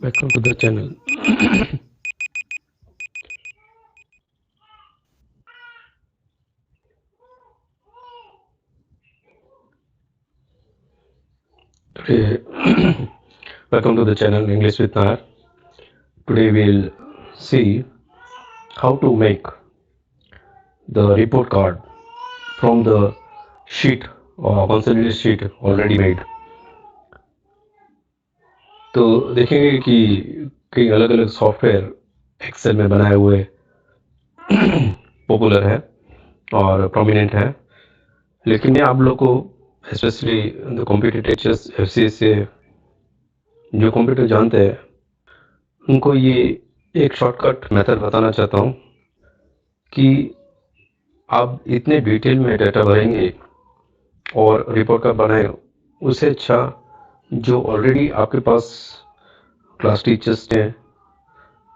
Welcome to the channel. Today, welcome to the channel English with Nayar. Today we'll see how to make the report card from the sheet or consolidated sheet already made. तो देखेंगे कि कई अलग अलग software Excel में बनाए हुए popular है और प्रोमिनेंट है, लेकिन मैं आप लोग को specially the computer teachers FC से जो कंप्यूटर जानते हैं उनको ये एक शॉर्टकट मेथड बताना चाहता हूँ कि आप इतने डिटेल में डाटा भरेंगे और रिपोर्ट कार्ड बनाए, उससे अच्छा जो ऑलरेडी आपके पास क्लास टीचर्स ने,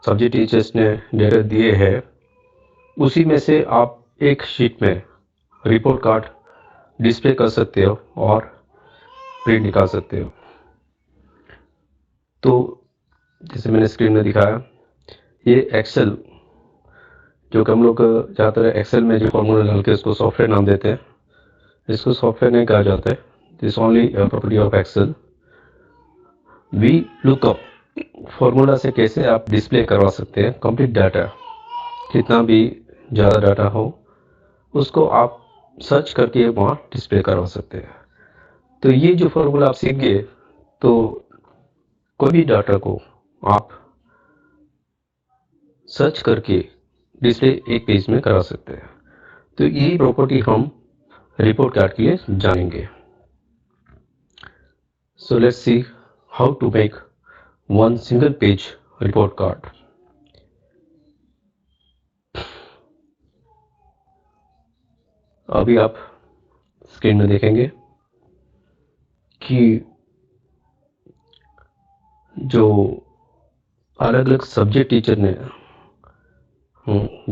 सब्जेक्ट टीचर्स ने डाटा दिए हैं, उसी में से आप एक शीट में रिपोर्ट कार्ड डिस्प्ले कर सकते हो और प्रिंट निकाल सकते हो। तो जैसे मैंने स्क्रीन में दिखाया, ये एक्सेल जो कि हम लोग ज़्यादातर एक्सेल में जो फॉर्मूला डाल के इसको सॉफ्टवेयर नाम देते हैं, इसको सॉफ्टवेयर नहीं कहा जाता है। This only property of Excel. V lookup formula से कैसे आप डिस्प्ले करवा सकते हैं कंप्लीट डाटा, कितना भी ज़्यादा डाटा हो उसको आप सर्च करके वहाँ डिस्प्ले करवा सकते हैं। तो ये जो फॉर्मूला आप सीख गए तो कोई भी डाटा को आप सर्च करके डिस्प्ले एक पेज में करा सकते हैं। तो ये प्रॉपर्टी हम रिपोर्ट कार्ड के लिए जानेंगे। So let's see how to make one single page report card. अभी आप स्क्रीन में देखेंगे कि जो अलग अलग सब्जेक्ट टीचर ने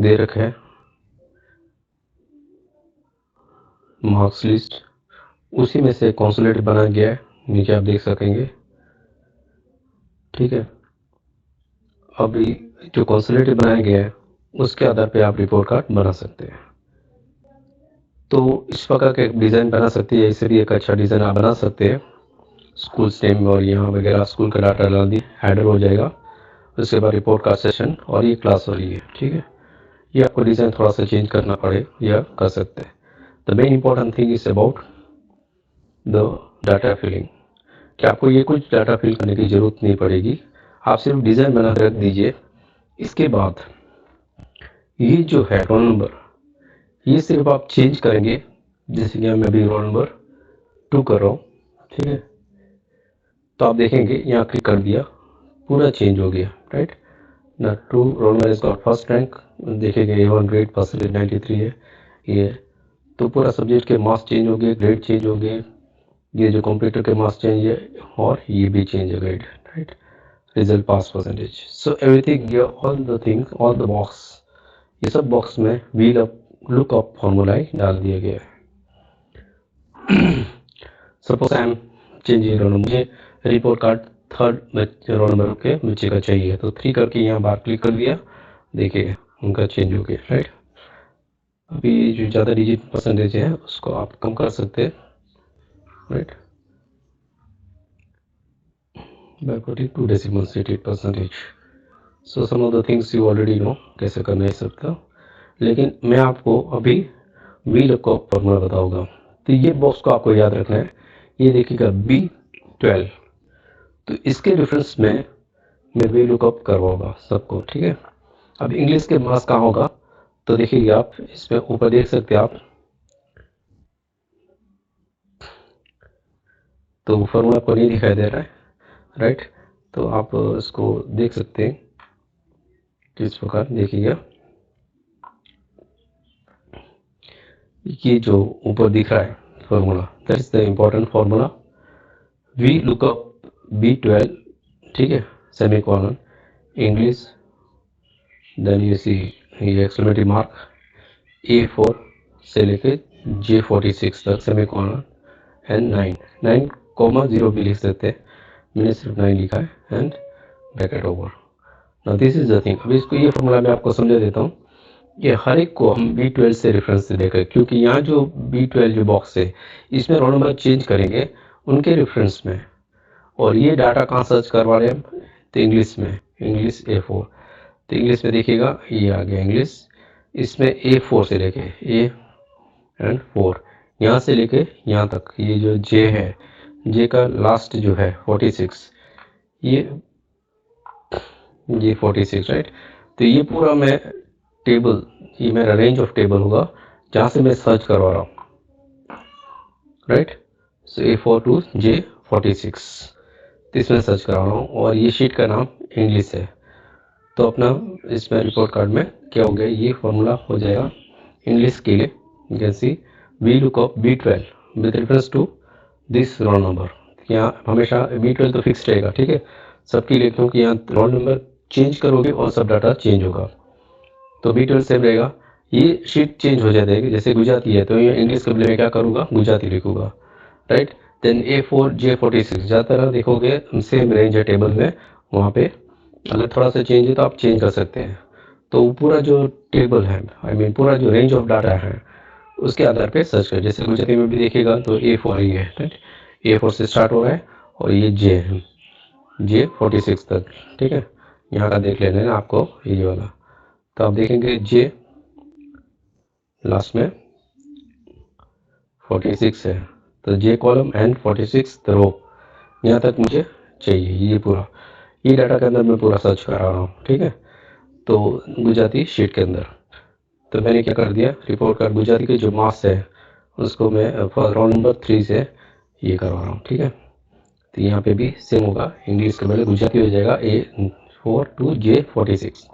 दे रखा है मार्क्स लिस्ट, उसी में से कंसोलिडेट बनाया गया है, नीचे आप देख सकेंगे। ठीक है, अभी जो कंसोलिडेट बनाया गया है उसके आधार पे आप रिपोर्ट कार्ड बना सकते हैं। तो इस प्रकार का एक डिज़ाइन बना सकते हैं, इससे भी एक अच्छा डिज़ाइन आप बना सकते हैं। स्कूल स्टेम और यहाँ वगैरह स्कूल का डाटा डाल दिए, हेडर हो जाएगा, उसके बाद रिपोर्ट कार्ड सेशन और ये क्लास हो रही है। ठीक है, ये आपको डिज़ाइन थोड़ा सा चेंज करना पड़े या कर सकते हैं। The main important thing is about the data filling, कि आपको ये कुछ डाटा फिल करने की ज़रूरत नहीं पड़ेगी, आप सिर्फ डिज़ाइन बना कर रख दीजिए। इसके बाद ये जो है रोल नंबर, ये सिर्फ आप चेंज करेंगे, जैसे कि मैं अभी रोल नंबर 2 कर रहा हूँ। ठीक है, तो आप देखेंगे यहाँ क्लिक कर दिया, पूरा चेंज हो गया। राइट ना, 2 roll number is got first rank, देखेंगे A1 ग्रेड परसेंटेज 93 है ये। तो पूरा सब्जेक्ट के मार्क्स चेंज हो गए, ग्रेड चेंज हो गए, ये जो कंप्यूटर के मार्क्स चेंज है और ये भी चेंज है grade. Right, result pass percentage, so everything, all the things, all the box, ये सब बॉक्स में वी लुक अप फॉर्मूला डाल दिया गया है। Suppose I am changing roll, मुझे report card third roll number के बच्चे का चाहिए, तो 3 करके यहाँ बार क्लिक कर दिया, देखिए उनका चेंज हो गया। राइट, अभी जो ज़्यादा डिजिट परसेंटेज है उसको आप कम कर सकते हैं। Right, by putting 2 decimals at 8%. So some of the things you already know कैसे करना है सबका, लेकिन मैं आपको अभी वी लुकअप फॉर्मूला बताऊंगा। तो ये बॉक्स को आपको याद रखना है, ये देखिएगा B12, तो इसके रेफरेंस में मैं वी लुकअप करवाऊंगा सबको। ठीक है, अब इंग्लिश के मार्क्स कहाँ होगा, तो देखिए आप इसमें ऊपर देख सकते हैं आप, तो फॉर्मूला आपको नहीं दिखाई दे रहा है। राइट, तो आप इसको देख सकते हैं किस प्रकार, देखिएगा ये जो ऊपर दिख रहा है formula, that is the important formula, we look up B12, ठीक है, semicolon English, then you see ये एक्सक्लेमेटरी मार्क A4 से लेके J46 तक सेमी कॉलन, एंड 9 9 0 भी लिख सकते हैं, मैंने सिर्फ 9 लिखा है, and bracket over. Now this is the thing. अभी इसको ये फॉर्मूला मैं आपको समझा देता हूँ। ये हर एक को हम B12 से रेफरेंस से देकर, क्योंकि यहाँ जो B12 जो बॉक्स है इसमें रोल नंबर चेंज करेंगे उनके रेफरेंस में। और ये डाटा कहाँ सर्च करवा रहे हैं हम, तो इंग्लिश में, इंग्लिश A4। तो इंग्लिश में देखिएगा ये आ गया इंग्लिश। इसमें A4 से लेके A एंड 4, यहाँ से लेके यहाँ तक, ये जो J है, J का लास्ट जो है 46, ये 46, राइट। तो ये पूरा मैं टेबल, ये मेरा रेंज ऑफ टेबल होगा जहाँ से मैं सर्च करवा रहा हूँ, right. So A4 to J46, तो इसमें सर्च करा रहा हूँ। और ये शीट का नाम इंग्लिश है। तो अपना इसमें रिपोर्ट कार्ड में क्या हो गया, ये फॉर्मूला हो जाएगा इंग्लिश के लिए। You can see V lookup B12 with reference to this roll number. यहाँ हमेशा B12 तो फिक्स रहेगा, ठीक है, सबके लिए, क्योंकि यहाँ रोल नंबर चेंज करोगे और सब डाटा चेंज होगा। तो B12 सेम रहेगा। ये शीट चेंज हो जाएगी, जैसे गुजराती है तो ये इंग्लिश के बदले में क्या करूँगा, गुजराती लिखूँगा, राइट। देन A4 J46, ज़्यादातर देखोगे सेम रेंज है टेबल में, वहाँ पे अगर थोड़ा सा चेंज है तो आप चेंज कर सकते हैं। तो पूरा जो टेबल है, आई मीन पूरा जो रेंज ऑफ डाटा है उसके आधार पे सर्च कर। जैसे गुजराती में भी देखिएगा तो A4 ही है, राइट। A4 से स्टार्ट हो रहा है और ये J है, J46 तक, ठीक है। यहाँ का देख लेना है आपको ये वाला। तो आप देखेंगे J लास्ट में 46 है, तो J कॉलम एंड 46 रो, यहाँ तक मुझे चाहिए। ये पूरा, ये डाटा के अंदर मैं पूरा सर्च करा रहा हूँ, ठीक है। तो गुजराती शीट के अंदर तो मैंने क्या कर दिया, रिपोर्ट कार्ड गुजराती के जो मार्क्स है उसको मैं रोल नंबर 3 से ये करवा रहा हूँ, ठीक है। तो यहाँ पे भी सेम होगा, इंग्लिश के पहले गुजराती हो जाएगा A4 to J46,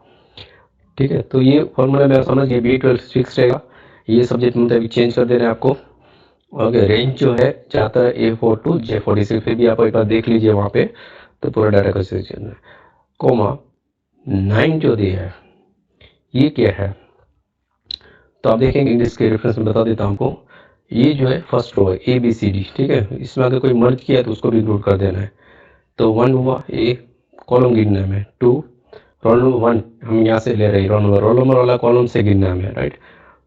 ठीक है। तो ये फॉर्मूला मेरा समझ गया, B12 फिक्स रहेगा। ये सब्जेक्ट मतलब चेंज कर दे रहे हैं आपको। ओके, रेंज जो है जाता है A4 to J46, फिर भी आप एक बार देख लीजिए वहाँ पे, तो पूरा डाटा का सिलेक्शन है। कोमा 9 जो दिया है ये क्या है, तो आप देखेंगे इंग्लिश के रेफरेंस में बता देता हूँ आपको। ये जो है फर्स्ट रो है ABCD, ठीक है। इसमें अगर कोई मर्ज किया है तो उसको भी इंक्लूड कर देना है। तो 1 हुआ, A कॉलम गिनना है, 2 रोल नंबर 1 हम यहाँ से ले रहे हैं, रोल नंबर वाला कॉलम से गिनना है, राइट।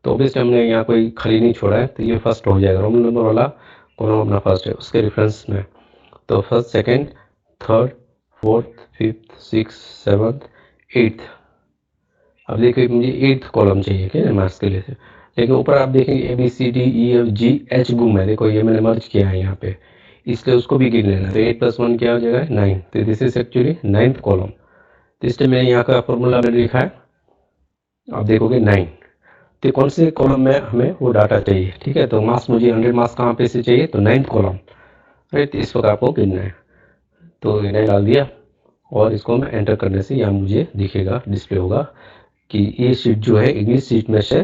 तो ऑब्वियसली हमने यहाँ कोई खाली नहीं छोड़ा है, तो ये फर्स्ट हो जाएगा, रोल नंबर वाला कॉलम अपना फर्स्ट है उसके रेफरेंस में। तो first, second, third, fourth, fifth, six, seventh, eighth. अब देखिए मुझे 8th कॉलम चाहिए, ठीक है, मार्क्स के लिए से। लेकिन ऊपर आप देखेंगे ABCDEFGH गुम है, देखो ये मैंने मर्ज किया है यहाँ पे, इसलिए उसको भी गिन लेना है। तो 8 + 1 क्या हो जाएगा, 9। तो this is actually 9th column. तो इसलिए मैंने यहाँ का फॉर्मूला मैंने लिखा है, आप देखोगे 9। तो कौन से कॉलम में हमें वो डाटा चाहिए, ठीक है। तो मार्क्स मुझे 100 मार्क्स कहाँ पे से चाहिए, तो 9th कॉलम, राइट। इस वक्त आपको गिनना है। तो मैंने डाल दिया और इसको मैं एंटर करने से यहाँ मुझे दिखेगा, डिस्प्ले होगा कि ये शीट जो है इंग्लिश शीट में से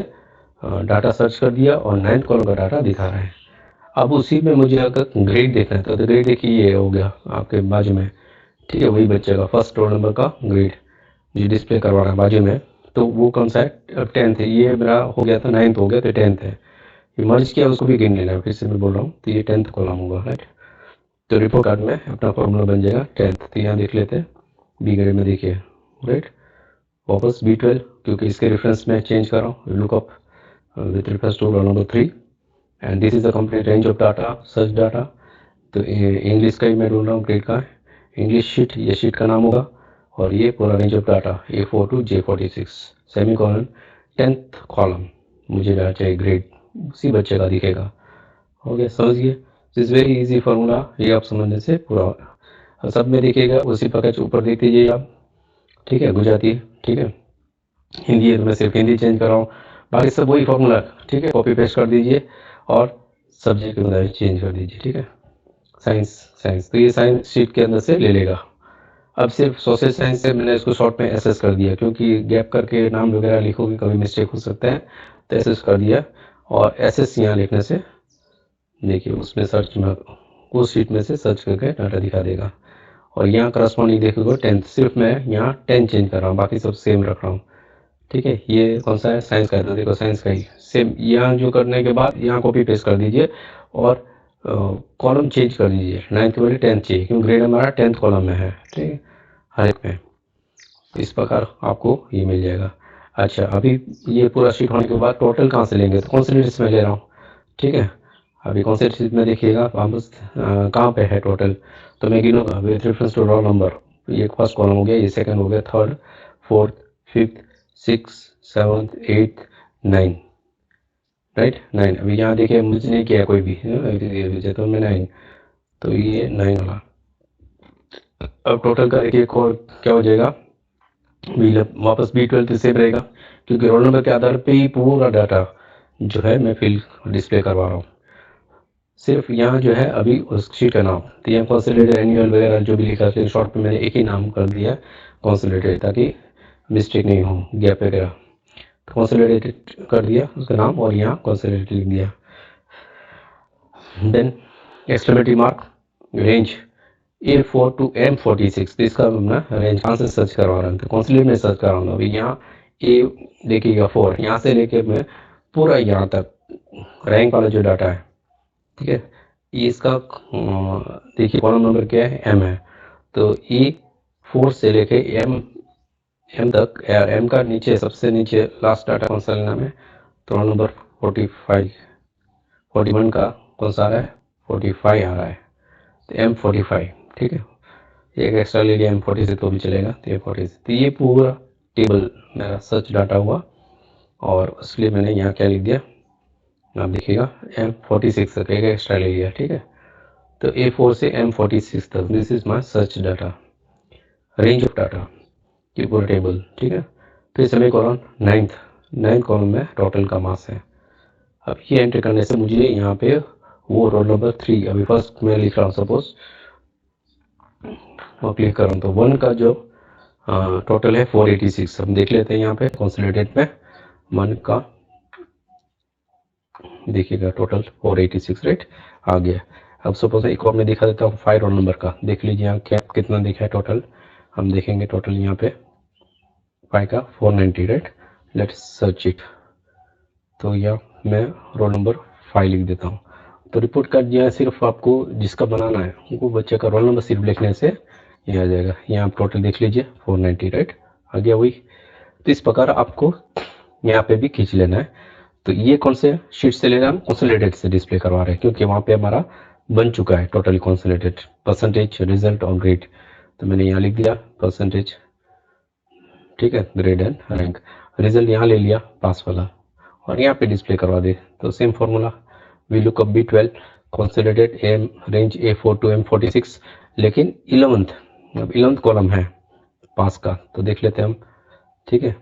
डाटा सर्च कर दिया और 9th कॉलम का डाटा दिखा रहा है। अब उसी में मुझे अगर ग्रेड देखना है तो ग्रेड देखिए ये हो गया आपके बाजू में, ठीक है, वही बच्चे का फर्स्ट रोल नंबर का ग्रेड जो डिस्प्ले करवा रहा है बाजू में। तो वो कौन सा है, 10th है। ये मेरा हो गया था 9th हो गया, तो 10th है। ये मर्ज किया उसको भी गिन लेना है, फिर से मैं बोल रहा हूँ। तो ये 10th कॉलम होगा, राइट। तो रिपोर्ट कार्ड में अपना फॉर्मूला बन जाएगा 10th। तो यहाँ देख लेते हैं बी ग्रेड में, देखिए, राइट। वापस B12, क्योंकि इसके रेफरेंस में चेंज कर रहा हूँ, look up with reference to roll number 3 and this is the complete range of data, search data. तो इंग्लिश का ही मैं ढूंढ रहा हूँ, ग्रेड का इंग्लिश शीट, ये शीट का नाम होगा। और ये पूरा range of data A4 to J46 semi colon 10th column मुझे डाटा चाहिए, ग्रेड उसी बच्चे का दिखेगा। हो गया, समझिए। इज़ वेरी इजी फार्मूला, ये आप समझने से पूरा सब में दिखेगा। उसी प्रकार ऊपर देख लीजिए आप, ठीक है, गुजराती, ठीक है, हिंदी है तो मैं सिर्फ हिंदी चेंज कर रहा हूँ, बाकी सब वही फॉर्मूला, ठीक है। कॉपी पेस्ट कर दीजिए और सब्जेक्ट के अंदर चेंज कर दीजिए, ठीक है। साइंस तो ये साइंस शीट के अंदर से ले लेगा। अब सिर्फ सोशल साइंस से मैंने इसको शॉर्ट में एसएस कर दिया, क्योंकि गैप करके नाम वगैरह लिखोगे कभी मिस्टेक हो सकता है, तो एसएस कर दिया। और एसएस यहाँ लिखने से देखिए उसमें सर्च में उस शीट में से सर्च करके डाटा दिखा देगा। और यहाँ करस्पॉन्डिंग देखोगे 10th, सिर्फ मैं यहाँ 10 चेंज कर रहा हूँ, बाकी सब सेम रख रहा हूँ, ठीक है। ये कौन सा है, साइंस का है, तो देखो साइंस का ही सेम यहाँ जो करने के बाद यहाँ कॉपी पेस्ट कर दीजिए और कॉलम चेंज कर दीजिए। 9th के बजाय 10th चाहिए, क्योंकि ग्रेड हमारा 10th कॉलम में है, ठीक है। हर एक में। इस प्रकार आपको ये मिल जाएगा। अच्छा, अभी ये पूरा शीट होने के बाद टोटल कहाँ से लेंगे, तो कॉन्सोलिडेट में ले रहा हूँ, ठीक है। अभी कॉन्सोलिडेट में देखिएगा वापस कहाँ पे है टोटल, तो मैं गिनूंगा with reference to roll number. ये फर्स्ट कॉलम हो गया, ये सेकंड हो गया, third, fourth, fifth, six, seventh, eighth, 9, right 9। अभी यहाँ देखिए मुझे नहीं किया कोई भी, तो मैं 9, तो ये 9 वाला। अब टोटल का देखिए क्या हो जाएगा, वापस B12 सेम रहेगा, क्योंकि रोल नंबर के आधार पे ही पूरा डाटा जो है मैं फिल डिस्प्ले करवा रहा हूँ। सिर्फ यहाँ जो है अभी उस शीट का नाम, तो यहाँ कॉन्सोलिडेटेड एनुअल वगैरह जो भी लिखा है शॉर्ट में मैंने एक ही नाम कर दिया कॉन्सोलिडेटेड, ताकि मिस्टेक नहीं हो, गैप वगैरह। कॉन्सोलिडेटेड कर दिया उसका नाम और यहाँ कॉन्सोलिडेटेड लिख दिया। Then exclamatory mark, range A4 to M46, तो इसका मैं रेंज कहाँ से सर्च करवा रहा हूँ, तो कॉन्सोलिडेट में सर्च कर रहा हूँ। अभी यहाँ ए देखिएगा 4, यहाँ से लेके मैं पूरा यहाँ तक रैंक वाला जो डाटा है, ठीक है, ये इसका देखिए कॉलम नंबर क्या है, M है, तो E4 से लेके M तक, M का नीचे सबसे नीचे लास्ट डाटा कौन सा लेना है, तो रोल नंबर 45, 41 का कौन सा आ रहा है, 45 आ रहा है, तो M45, ठीक है। एक एक्स्ट्रा ले लिया M40 से तो भी चलेगा, तो M40 से, तो ये पूरा टेबल मेरा सर्च डाटा हुआ, और उसके लिए मैंने यहाँ क्या लिख दिया, आप देखिएगा M46 तक एक एक्स्ट्रा ले लिया, ठीक है। तो A4 से M46 तक, this is my search data, range of data, ये पूरा टेबल, ठीक है। फिर समय कॉलम नाइन्थ कॉलम में टोटल का मास है। अब ये एंटर करने से मुझे यहाँ पे वो रोल नंबर 3, अभी फर्स्ट मैं लिख रहा हूँ सपोज, और क्लिक कर रहा हूँ, तो 1 का जो टोटल है 486। हम देख लेते हैं यहाँ पे कॉन्सोलिडेटेड में 1 का, देखिएगा टोटल 486, राइट, आ गया। अब सपोज एक और मैं दिखा देता हूँ 5 रोल नंबर का, देख लीजिए यहाँ क्या कितना दिखा है टोटल। हम देखेंगे टोटल यहाँ पे 5 का 490, राइट। लेट्स सर्च इट, तो यहाँ मैं रोल नंबर 5 लिख देता हूँ। तो रिपोर्ट कार्ड जो है सिर्फ आपको जिसका बनाना है उनको बच्चे का रोल नंबर सिर्फ लिखने से ये आ जाएगा। यहाँ आप टोटल देख लीजिए 490, राइट, आ गया वही। तो इस प्रकार आपको यहाँ पे भी खींच लेना है। तो ये कौन से शीट से ले रहे हैं, हम कॉन्सोलिडेटेड से डिस्प्ले करवा रहे हैं, क्योंकि वहाँ पे हमारा बन चुका है टोटली कॉन्सोलिडेटेड, परसेंटेज, रिजल्ट और ग्रेड। तो मैंने यहाँ लिख दिया परसेंटेज, ठीक है, ग्रेड एंड रैंक। रिजल्ट यहाँ ले लिया पास वाला, और यहाँ पे डिस्प्ले करवा दे। तो same formula, V lookup B12 consolidated M range A4 to M46, लेकिन 11th कॉलम है पास का, तो देख लेते हैं हम, ठीक है।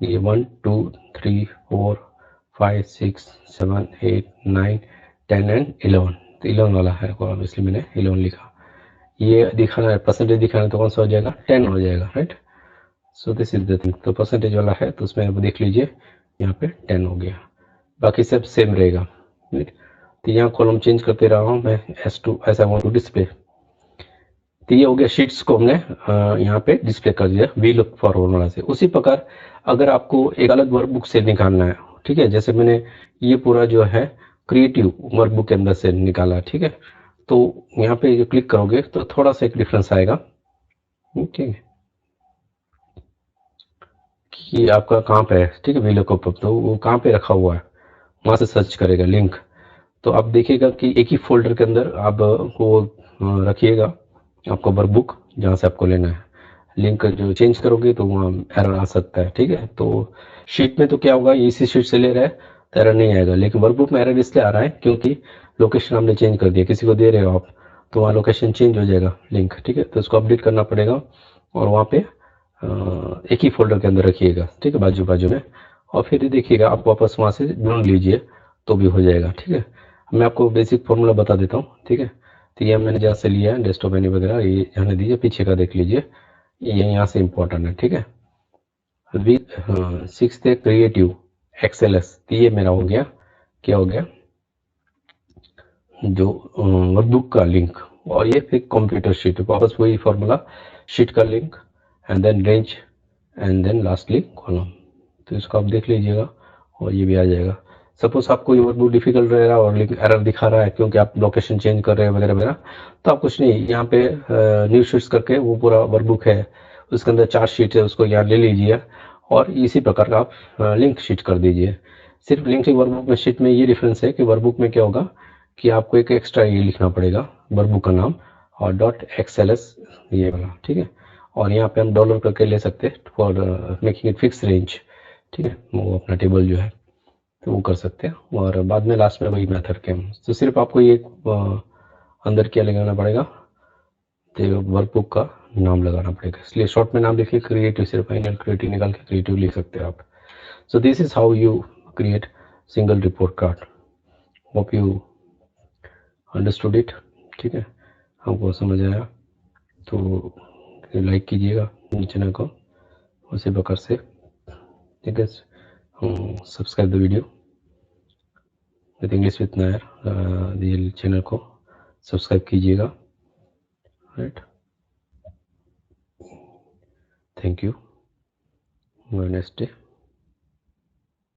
ये 1 2 3 4 5 6 7 8 9 10 एंड 11, तो 11 वाला है कॉलम, इसलिए मैंने 11 लिखा। ये दिखाना है परसेंटेज दिखाना है, तो कौन सा हो जाएगा, 10 हो जाएगा, right. So this is the thing, तो परसेंटेज वाला है, तो उसमें अब देख लीजिए यहाँ पे 10 हो गया, बाकी सब सेम रहेगा, राइट। तो यहाँ कॉलम चेंज करते रहा हूँ मैं, S2 ऐसा वांट टू डिस्प्ले। तो ये हो गया, शीट्स को हमने यहाँ पे डिस्प्ले कर दिया वी लुक फॉर फॉर्मूला से। उसी प्रकार अगर आपको एक अलग वर्कबुक से निकालना है, ठीक है, जैसे मैंने ये पूरा जो है क्रिएटिव वर्कबुक के अंदर से निकाला, ठीक है, तो यहाँ पे जो क्लिक करोगे तो थोड़ा सा एक डिफरेंस आएगा, ठीक है, कि आपका कहाँ पे है, ठीक है, वी लुक अप, तो वो कहाँ पे रखा हुआ है, वहाँ से सर्च करेगा लिंक। तो आप देखिएगा कि एक ही फोल्डर के अंदर आप वो रखिएगा आपको वर्कबुक जहाँ से आपको लेना है। लिंक जो चेंज करोगे तो वहाँ एरर आ सकता है, ठीक है। तो शीट में तो क्या होगा, इसी शीट से ले रहा है तो एरर नहीं आएगा, लेकिन वर्कबुक में एरर इसलिए आ रहा है क्योंकि लोकेशन हमने चेंज कर दिया, किसी को दे रहे हो आप तो वहाँ लोकेशन चेंज हो जाएगा लिंक, ठीक है। तो इसको अपडेट करना पड़ेगा, और वहाँ पे एक ही फोल्डर के अंदर रखिएगा, ठीक है, बाजू बाजू में, और फिर देखिएगा आप वापस वहाँ से ढूंढ लीजिए तो भी हो जाएगा, ठीक है। मैं आपको बेसिक फॉर्मूला बता देता हूँ, ठीक है। तो ये मैंने जहाँ से लिया है डेस्कटॉप मेन्यू वगैरह, ये जाने दीजिए, पीछे का देख लीजिए, ये यहाँ से इम्पोर्टेंट है, ठीक है। विद 6th क्रिएटिव XLS, तो ये मेरा हो गया, क्या हो गया, जो वर्कबुक का लिंक, और ये फिर कंप्यूटर शीट, वापस वही फॉर्मूला, शीट का link and then range and then lastly column. तो इसको आप देख लीजिएगा और ये भी आ जाएगा। सपोज आपको ये वर्कबुक डिफिकल्ट रह रहा है और एरर दिखा रहा है क्योंकि आप लोकेशन चेंज कर रहे हैं वगैरह वगैरह, तो आप कुछ नहीं, यहाँ पे न्यू शीट्स करके वो पूरा वर्कबुक है, उसके अंदर 4 शीट है, उसको यहाँ ले लीजिए और इसी प्रकार का आप लिंक शीट कर दीजिए। सिर्फ लिंक वर्कबुक में शीट में ये डिफरेंस है कि वर्कबुक में क्या होगा कि आपको एक एक्स्ट्रा ये लिखना पड़ेगा वर्कबुक का नाम और .xls ये वाला, ठीक है। और यहाँ पे हम डॉलर करके ले सकते हैं for making it fix range, ठीक है, वो अपना टेबल जो है तो वो कर सकते हैं और बाद में लास्ट में वही मेथड के हम तो सिर्फ आपको ये अंदर क्या लगाना पड़ेगा, तो वर्कबुक का नाम लगाना पड़ेगा, इसलिए शॉर्ट में नाम लिखिए क्रिएटिव, सिर्फ फाइनल क्रिएटिव निकाल के क्रिएटिव लिख सकते हैं आप। So this is how you create single report card. Hope you understood it, ठीक है, हमको समझ आया तो लाइक कीजिएगा चैनल को उसी प्रकार से, ठीक है, subscribe the video with English with Nair, ये चैनल को सब्सक्राइब कीजिएगा, right. Thank you, have a nice day.